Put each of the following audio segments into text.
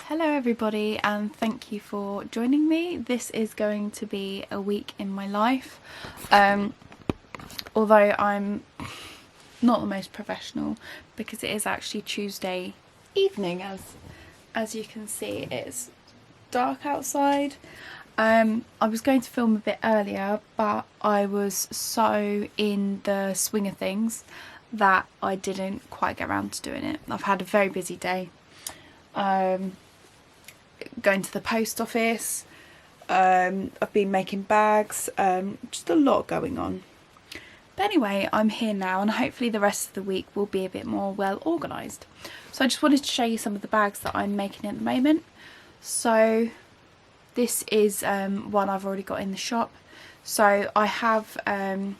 Hello everybody, and thank you for joining me. This is going to be a week in my life. Although I'm not the most professional, because it is actually Tuesday evening, as you can see it's dark outside. I was going to film a bit earlier, but I was so in the swing of things that I didn't quite get around to doing it. I've had a very busy day. Going to the post office, I've been making bags, just a lot going on. But anyway, I'm here now, and hopefully the rest of the week will be a bit more well organised. So I just wanted to show you some of the bags that I'm making at the moment. So this is one I've already got in the shop. So I have, I've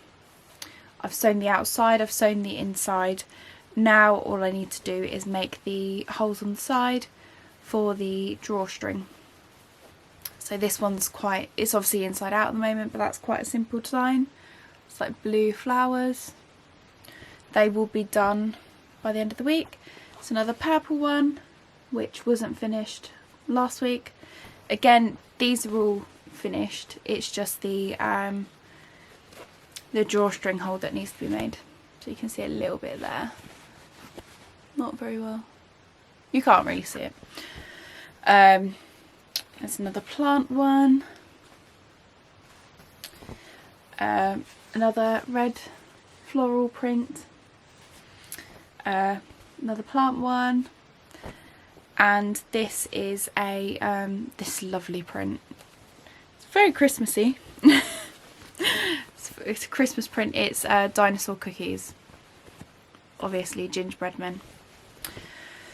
sewn the outside, I've sewn the inside. Now all I need to do is make the holes on the side for the drawstring. So this one's it's obviously inside out at the moment, but that's quite a simple design. It's like blue flowers. They will be done by the end of the week. It's another purple one, which wasn't finished last week. Again, these are all finished. It's just the drawstring hole that needs to be made. So you can see a little bit there. Not very well. You can't really see it. There's another plant one. Another red floral print. Another plant one. And this is a this lovely print. It's very Christmassy. It's a Christmas print. It's dinosaur cookies. Obviously gingerbread men.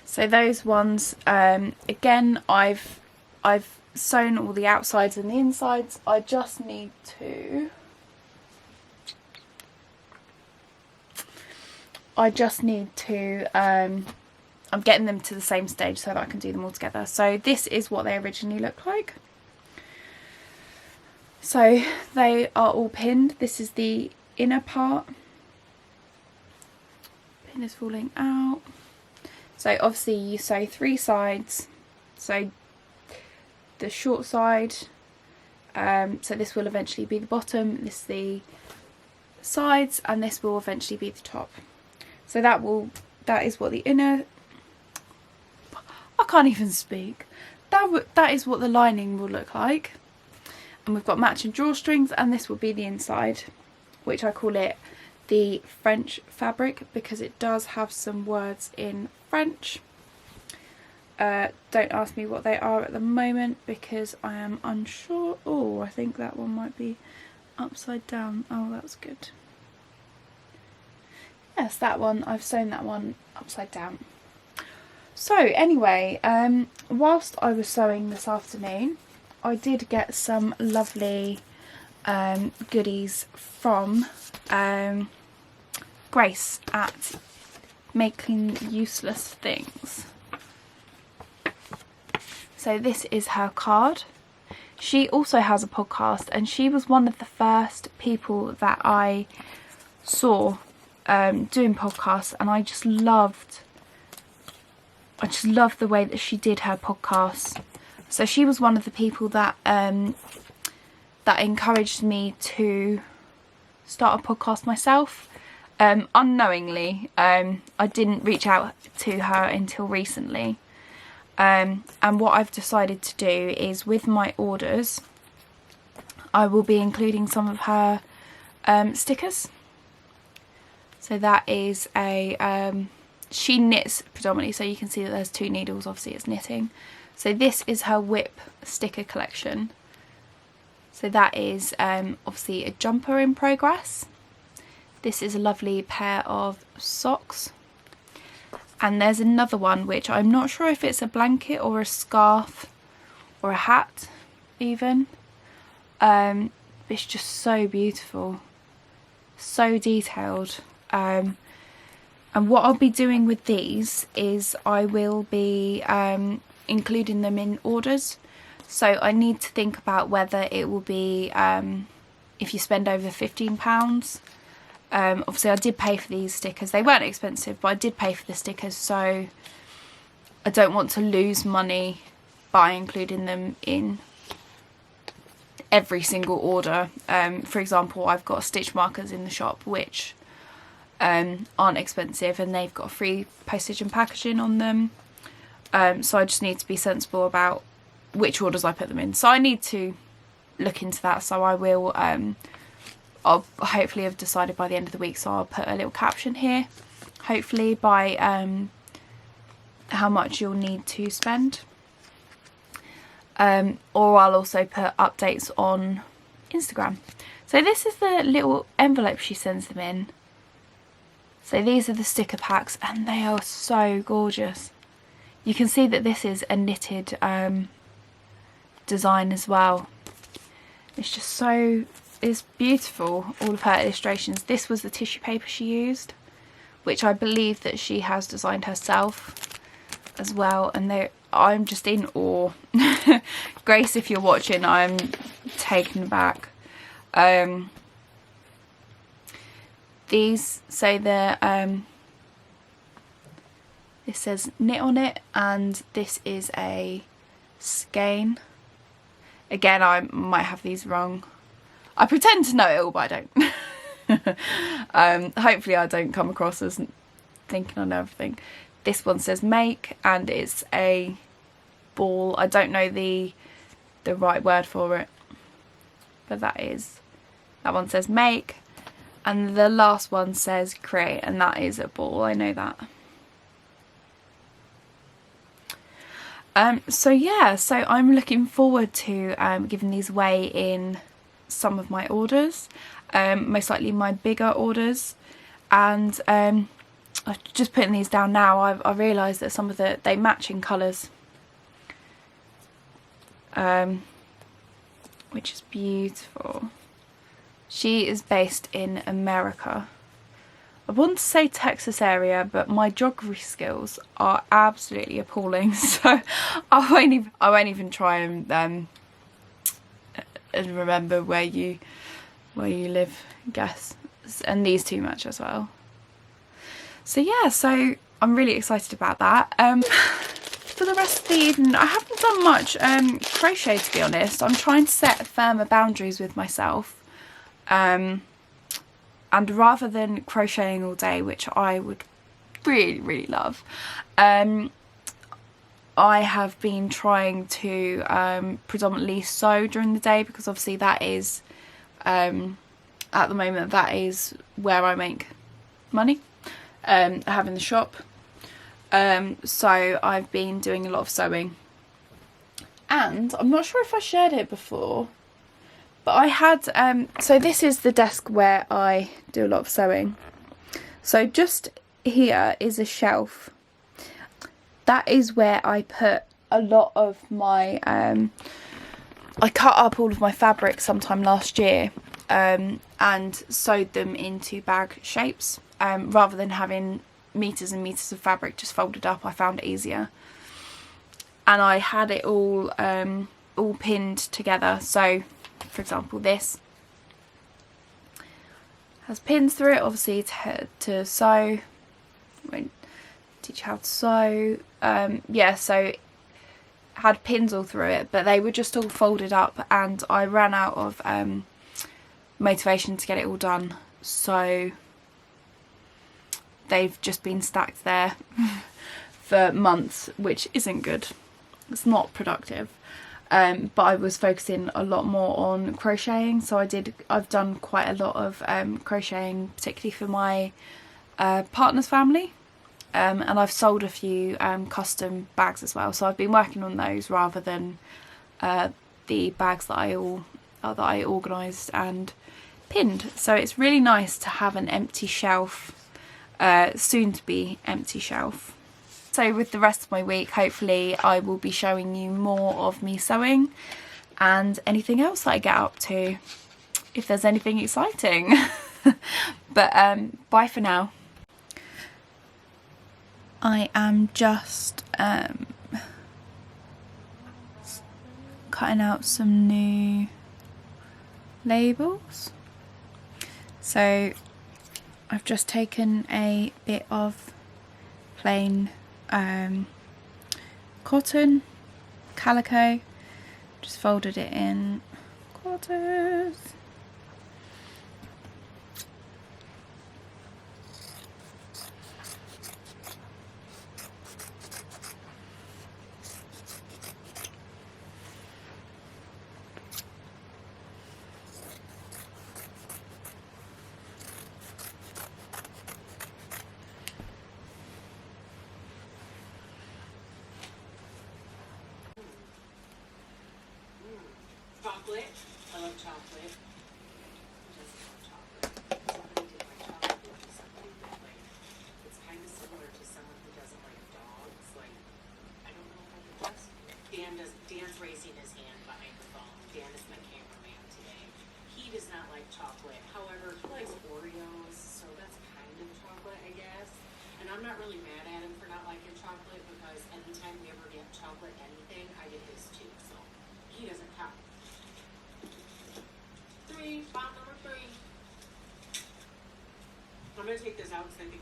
So those ones, again, I've sewn all the outsides and the insides. I just need to, I'm getting them to the same stage so that I can do them all together. So this is what they originally look like. So they are all pinned. This is the inner part. Pin is falling out. So obviously you sew 3 sides, so the short side, so this will eventually be the bottom, this is the sides, and this will eventually be the top. So that is what the inner, I can't even speak, that is what the lining will look like. And we've got matching drawstrings, and this will be the inside, which I call it the French fabric because it does have some words in French. Don't ask me what they are at the moment because I am unsure. Oh, I think that one might be upside down. Oh, that's good. Yes, that one. I've sewn that one upside down. So anyway, whilst I was sewing this afternoon, I did get some lovely goodies from Grace at Making Useless Things. So this is her card. She also has a podcast, and she was one of the first people that I saw doing podcasts, and I just loved the way that she did her podcasts. So she was one of the people that that encouraged me to start a podcast myself. Unknowingly, I didn't reach out to her until recently. And what I've decided to do is, with my orders, I will be including some of her stickers. So that is she knits predominantly, so you can see that there's 2 needles, obviously it's knitting. So this is her whip sticker collection. So that is obviously a jumper in progress. This is a lovely pair of socks. And there's another one which I'm not sure if it's a blanket or a scarf or a hat even. It's just so beautiful. So detailed. And what I'll be doing with these is I will be including them in orders. So I need to think about whether it will be if you spend over £15. Obviously I did pay for these stickers. They weren't expensive, but I did pay for the stickers, so I don't want to lose money by including them in every single order. For example, I've got stitch markers in the shop which aren't expensive, and they've got free postage and packaging on them. So I just need to be sensible about which orders I put them in. So I need to look into that. So I will, I'll hopefully have decided by the end of the week. So I'll put a little caption here, hopefully by how much you'll need to spend. Or I'll also put updates on Instagram. So this is the little envelope she sends them in. So these are the sticker packs, and they are so gorgeous. You can see that this is a knitted design as well. It's just so, it's beautiful, all of her illustrations. This was the tissue paper she used, which I believe that she has designed herself as well, and I'm just in awe. Grace, if you're watching, I'm taken aback. These say they're this says knit on it, and this is a skein. Again, I might have these wrong. I pretend to know it all, but I don't. Hopefully I don't come across as thinking I know everything. This one says make, and it's a ball. I don't know the right word for it, but that one says make, and the last one says create, and that is a ball. I know that. So yeah, so I'm looking forward to giving these away in some of my orders, most likely my bigger orders, and I'm just putting these down now. I realised that some of they match in colours, which is beautiful. She is based in America. I want to say Texas area, but my geography skills are absolutely appalling, so I won't even try and remember where you live, guess. And these two match as well. So yeah, so I'm really excited about that. For the rest of the evening, I haven't done much crochet, to be honest. I'm trying to set firmer boundaries with myself. And rather than crocheting all day, which I would really, really love, I have been trying to predominantly sew during the day, because obviously that is, at the moment, that is where I make money, having the shop. So I've been doing a lot of sewing. And I'm not sure if I shared it before, but I had, so this is the desk where I do a lot of sewing. So just here is a shelf. That is where I put a lot of my, I cut up all of my fabric sometime last year, and sewed them into bag shapes. Rather than having meters and meters of fabric just folded up, I found it easier. And I had it all pinned together. So, for example, this has pins through it, obviously to sew. I won't teach you how to sew. Yeah, so had pins all through it, but they were just all folded up, and I ran out of motivation to get it all done. So they've just been stacked there for months, which isn't good. It's not productive. But I was focusing a lot more on crocheting, so I've done quite a lot of crocheting, particularly for my partner's family, and I've sold a few custom bags as well. So I've been working on those rather than the bags that I organised and pinned. So it's really nice to have an empty shelf, soon to be empty shelf. So with the rest of my week, hopefully I will be showing you more of me sewing and anything else that I get up to, if there's anything exciting. But bye for now. I am just cutting out some new labels. So I've just taken a bit of plain cotton, calico. Just folded it in quarters. Chocolate. I love chocolate. Who doesn't love chocolate? Somebody did like chocolate with somebody that like it's kind of similar to someone who doesn't like dogs. Like I don't know how to just. Dan's raising his hand behind the phone. Dan is my cameraman today. He does not like chocolate. However, he likes Oreos, so that's kind of chocolate, I guess. And I'm not really mad at him for not liking chocolate because anytime we ever get chocolate anything, I get his too. So he doesn't count. Bomb number 3. I'm gonna take this out because I think.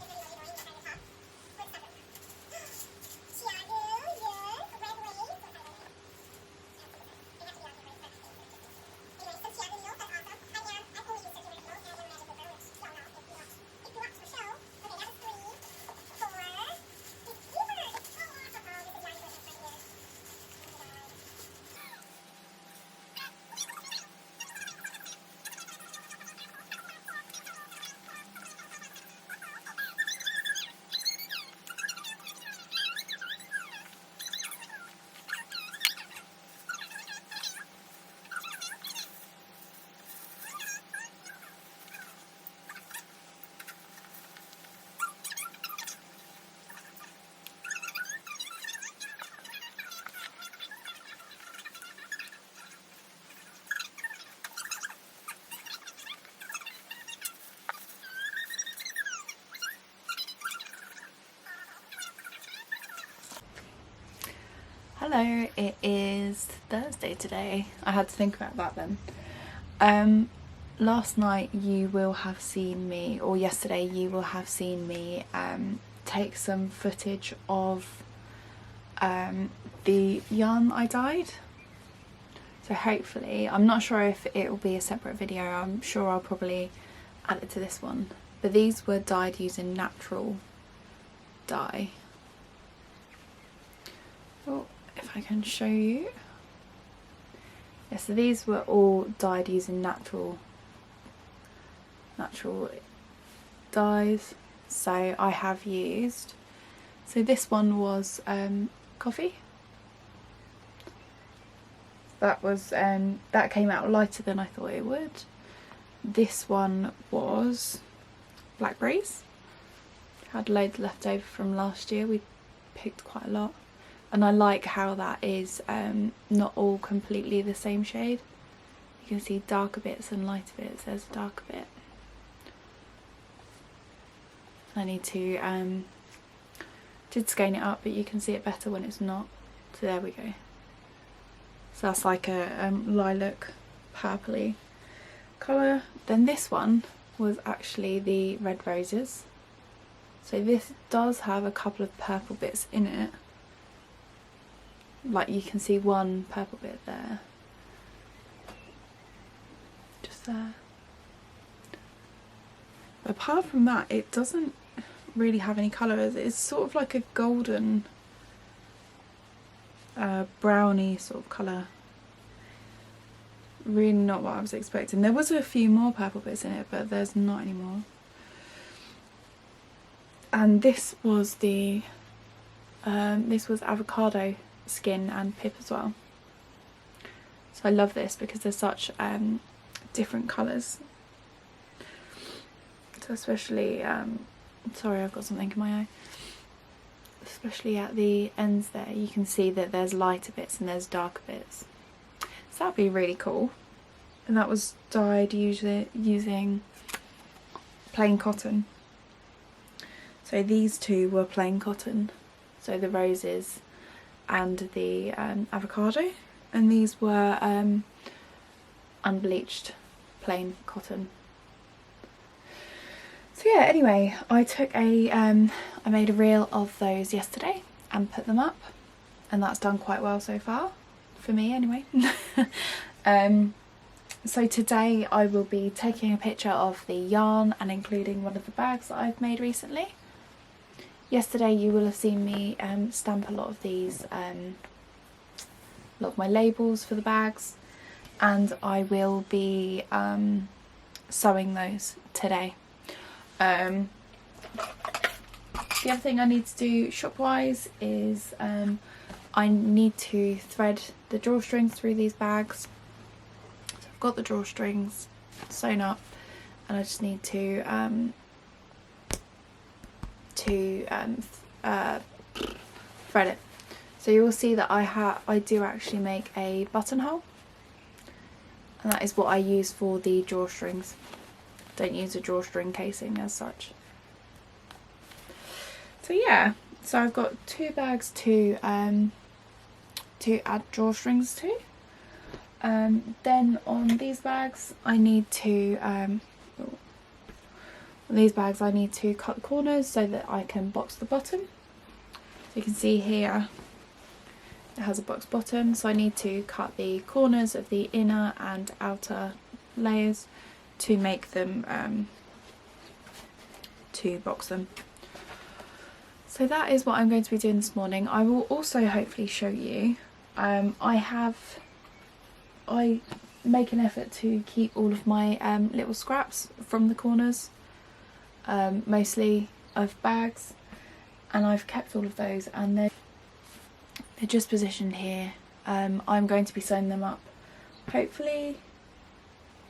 Hello, it is Thursday today. I had to think about that then. Last night you will have seen me, or yesterday you will have seen me take some footage of the yarn I dyed. So hopefully, I'm not sure if it will be a separate video, I'm sure I'll probably add it to this one. But these were dyed using natural dye. Oh, if I can show you. Yeah, so these were all dyed using natural dyes. So I have used, so this one was coffee. That was that came out lighter than I thought it would. This one was blackberries. Had loads left over from last year. We picked quite a lot. And I like how that is not all completely the same shade. You can see darker bits and lighter bits. There's a darker bit. I need to did skein it up, but you can see it better when it's not. So there we go. So that's like a lilac purpley colour. Then this one was actually the red roses. So this does have a couple of purple bits in it. Like you can see one purple bit there. Just there. But apart from that, it doesn't really have any colour. It's sort of like a golden browny sort of colour. Really not what I was expecting. There was a few more purple bits in it, but there's not anymore. And this was the this was avocado skin and pip as well. So I love this because there's such different colours. So especially sorry, I've got something in my eye. Especially at the ends there, you can see that there's lighter bits and there's darker bits. So that'd be really cool. And that was dyed using plain cotton. So these two were plain cotton. So the roses and the avocado. And these were unbleached plain cotton. So yeah, anyway, I took a I made a reel of those yesterday and put them up, and that's done quite well so far. for me anyway. So today I will be taking a picture of the yarn and including one of the bags that I've made recently. Yesterday you will have seen me stamp a lot of these, a lot of my labels for the bags, and I will be sewing those today. The other thing I need to do shop wise is I need to thread the drawstrings through these bags. So I've got the drawstrings sewn up and I just need to thread it. So you will see that I do actually make a buttonhole, and that is what I use for the drawstrings. Don't use a drawstring casing as such. So yeah, so I've got 2 bags to add drawstrings to. Then on these bags I need to cut the corners so that I can box the bottom. So you can see here it has a box bottom, so I need to cut the corners of the inner and outer layers to make them to box them. So that is what I'm going to be doing this morning. I will also hopefully show you, I make an effort to keep all of my little scraps from the corners, mostly of bags, and I've kept all of those, and they're just positioned here. I'm going to be sewing them up hopefully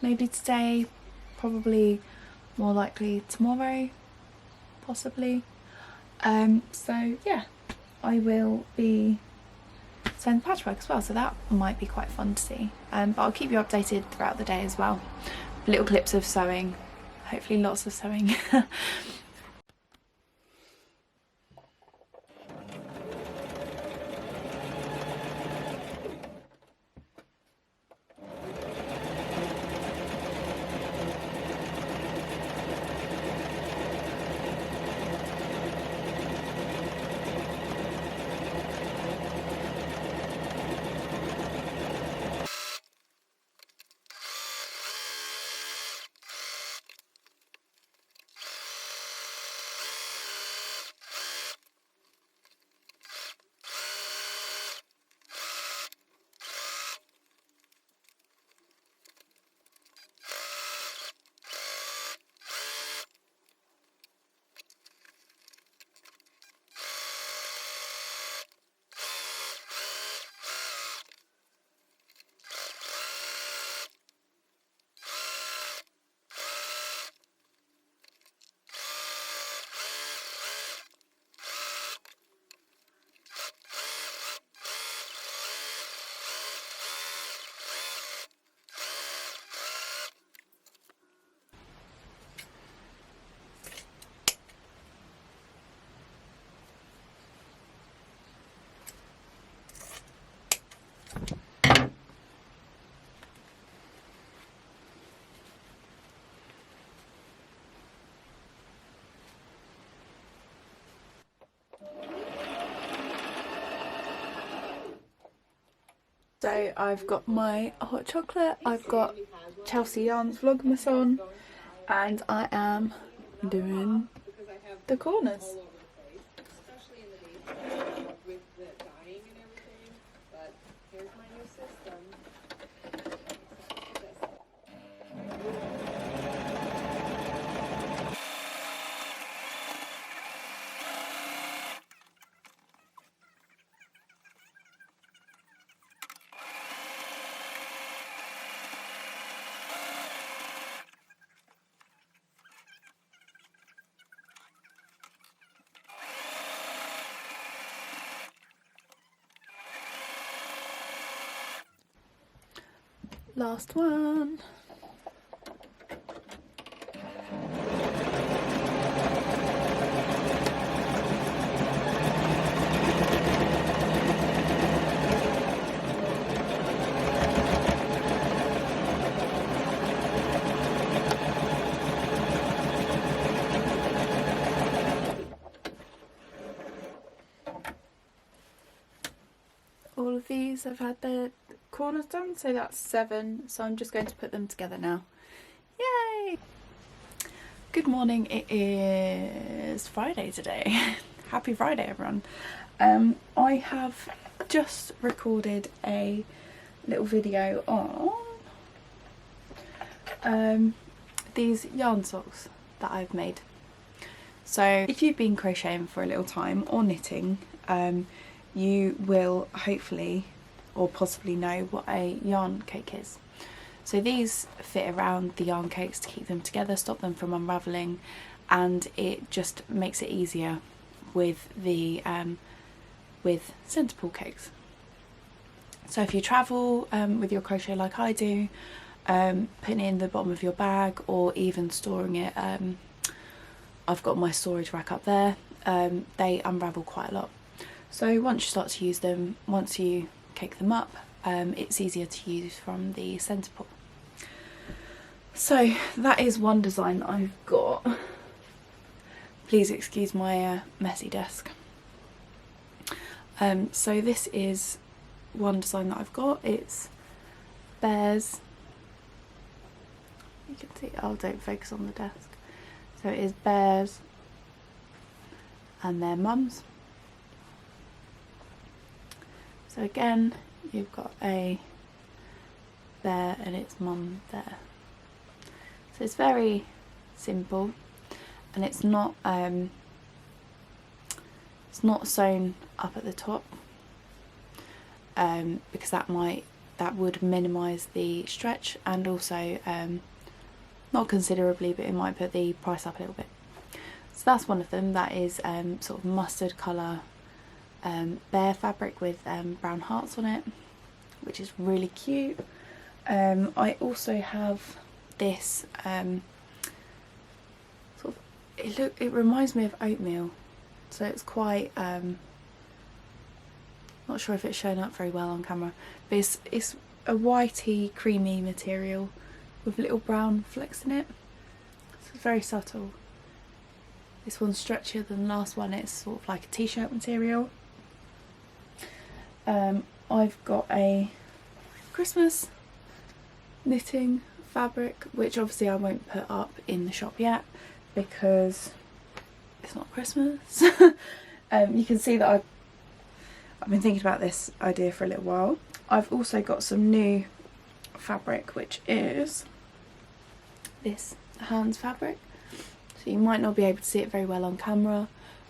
maybe today, probably more likely tomorrow, possibly. So yeah, I will be sewing the patchwork as well, so that might be quite fun to see. But I'll keep you updated throughout the day as well. Little clips of sewing, hopefully lots of sewing. So I've got my hot chocolate, I've got Chelsea Yarns Vlogmas on, and I am doing the corners. Last one. all of these have had their corners done, so that's 7. So I'm just going to put them together now. Yay! Good morning, it is Friday today. Happy Friday everyone. I have just recorded a little video on these yarn socks that I've made. So if you've been crocheting for a little time or knitting, you will hopefully or possibly know what a yarn cake is. So these fit around the yarn cakes to keep them together, stop them from unravelling, and it just makes it easier with the with centre pull cakes. So if you travel with your crochet like I do, putting it in the bottom of your bag or even storing it, I've got my storage rack up there, they unravel quite a lot. So once you start to use them, once you cake them up, it's easier to use from the centre pull. So that is one design that I've got. Please excuse my messy desk. So this is one design that I've got. It's bears. You can see, oh, don't focus on the desk. So it is bears and their mums. So again, you've got a bear and its mum there. So it's very simple, and it's not sewn up at the top, because that would minimise the stretch, and also not considerably, but it might put the price up a little bit. So that's one of them. That is sort of mustard colour bear fabric with brown hearts on it, which is really cute. I also have this sort of, it reminds me of oatmeal, so it's quite not sure if it's showing up very well on camera, but it's a whitey creamy material with little brown flecks in it. So it's very subtle. This one's stretchier than the last one. It's sort of like a t-shirt material. I've got a Christmas knitting fabric, which obviously I won't put up in the shop yet because it's not Christmas. You can see that I've been thinking about this idea for a little while. I've also got some new fabric, which is this Hans fabric. So you might not be able to see it very well on camera,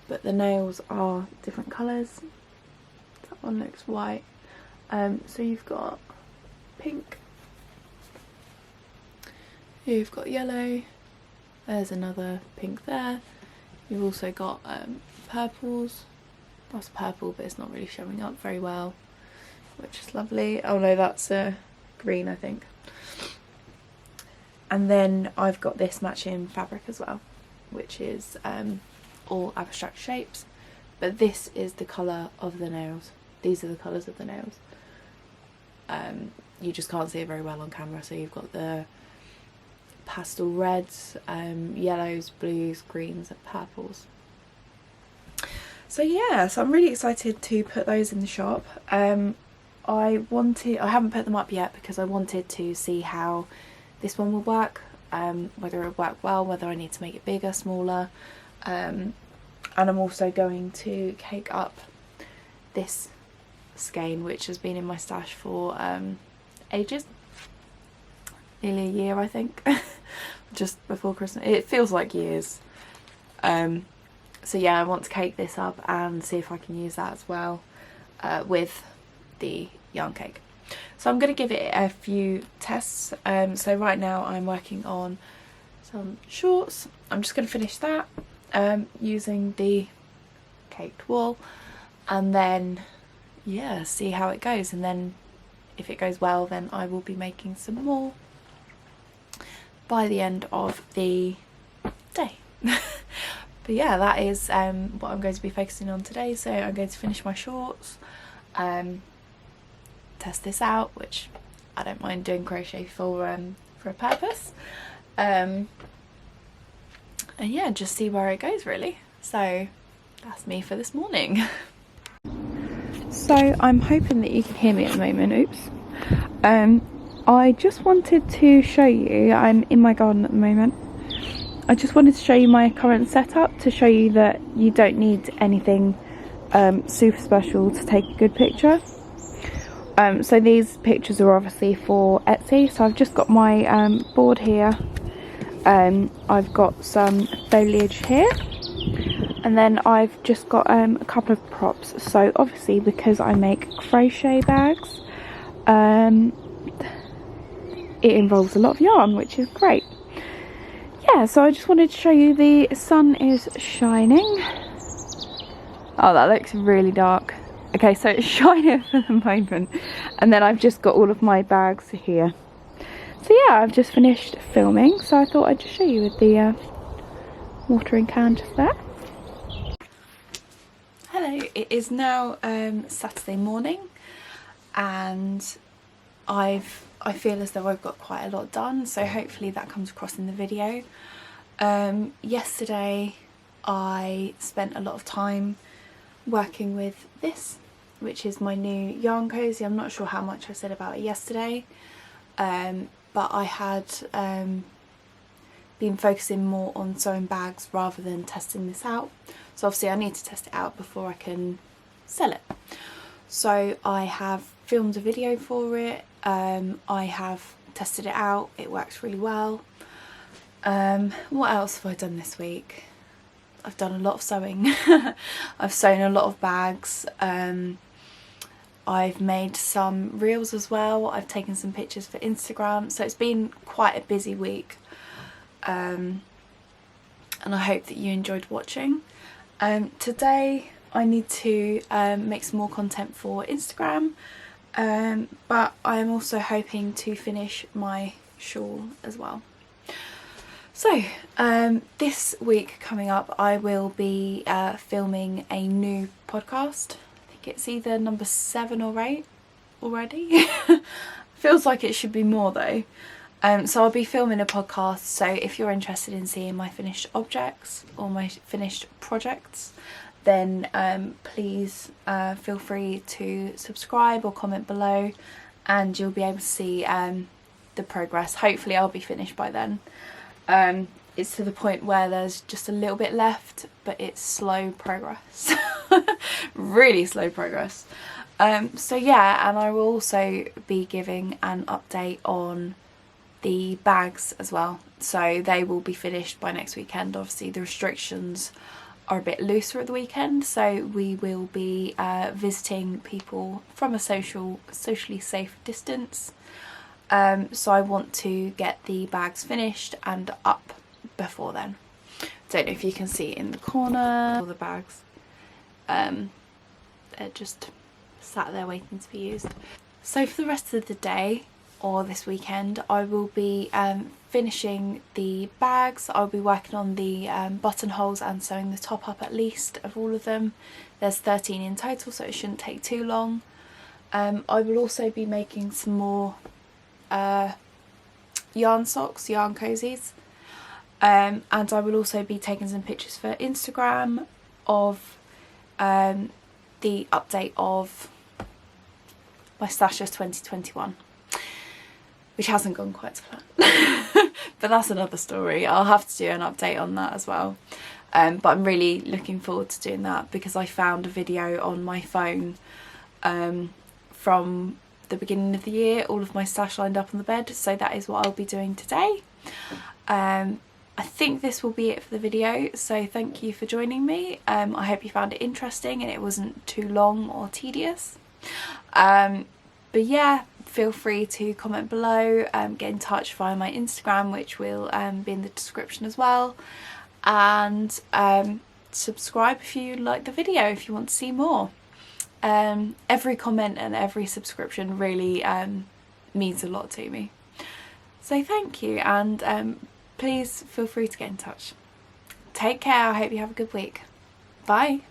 but the nails are different colours. That one looks white. So you've got pink, you've got yellow, there's another pink there. You've also got purples. That's purple, but it's not really showing up very well, which is lovely. Oh no, that's green, I think. And then I've got this matching fabric as well, which is all abstract shapes, but this is the colour of the nails. These are the colours of the nails. You just can't see it very well on camera, so you've got the pastel reds, yellows, blues, greens and purples. So yeah, so I'm really excited to put those in the shop. I haven't put them up yet because I wanted to see how this one will work, whether it will work well, whether I need to make it bigger, smaller, and I'm also going to cake up this skein, which has been in my stash for ages, nearly a year I think, just before Christmas. It feels like years. So yeah, I want to cake this up and see if I can use that as well with the yarn cake. So I'm going to give it a few tests. So right now I'm working on some shorts. I'm just going to finish that using the caked wool, and then yeah, see how it goes, and then if it goes well then I will be making some more by the end of the day. But yeah, that is what I'm going to be focusing on today. So I'm going to finish my shorts, test this out, which I don't mind doing crochet for a purpose, and yeah, just see where it goes really. So that's me for this morning. So I'm hoping that you can hear me at the moment. Oops. I just wanted to show you, I'm in my garden at the moment. I just wanted to show you my current setup to show you that you don't need anything super special to take a good picture. So these pictures are obviously for Etsy. So I've just got my board here. I've got some foliage here. And then I've just got a couple of props. So obviously, because I make crochet bags, it involves a lot of yarn, which is great. Yeah, so I just wanted to show you the sun is shining. Oh, that looks really dark. Okay, so it's shining for the moment. And then I've just got all of my bags here. So yeah, I've just finished filming, so I thought I'd just show you with the watering can just there. Hello, it is now Saturday morning, and I feel as though I've got quite a lot done, so hopefully that comes across in the video. Yesterday I spent a lot of time working with this, which is my new yarn cozy. I'm not sure how much I said about it yesterday, but I had been focusing more on sewing bags rather than testing this out. So obviously I need to test it out before I can sell it. So I have filmed a video for it. I have tested it out. It works really well. What else have I done this week? I've done a lot of sewing. I've sewn a lot of bags. I've made some reels as well. I've taken some pictures for Instagram. So it's been quite a busy week. And I hope that you enjoyed watching. Today I need to make some more content for Instagram, but I am also hoping to finish my shawl as well. So this week coming up I will be filming a new podcast. I think it's either number 7 or 8 already. Feels like it should be more though. So I'll be filming a podcast, so if you're interested in seeing my finished objects or my finished projects, then please feel free to subscribe or comment below, and you'll be able to see the progress. Hopefully I'll be finished by then. It's to the point where there's just a little bit left, but it's slow progress. Really slow progress. So yeah, and I will also be giving an update on the bags as well, so they will be finished by next weekend. Obviously the restrictions are a bit looser at the weekend, so we will be visiting people from a socially safe distance, so I want to get the bags finished and up before then. Don't know if you can see it in the corner, all the bags, they're just sat there waiting to be used. So for the rest of the day or this weekend I will be finishing the bags. I'll be working on the buttonholes and sewing the top up at least of all of them. There's 13 in total, so it shouldn't take too long. I will also be making some more yarn socks, yarn cozies, and I will also be taking some pictures for Instagram of the update of my Stashes 2021. Which hasn't gone quite to plan. But that's another story. I'll have to do an update on that as well. But I'm really looking forward to doing that because I found a video on my phone from the beginning of the year, all of my stash lined up on the bed, so that is what I'll be doing today. I think this will be it for the video, so thank you for joining me. I hope you found it interesting and it wasn't too long or tedious. But yeah, feel free to comment below, get in touch via my Instagram, which will be in the description as well, and subscribe if you like the video, if you want to see more. Every comment and every subscription really means a lot to me. So thank you, and please feel free to get in touch. Take care, I hope you have a good week. Bye.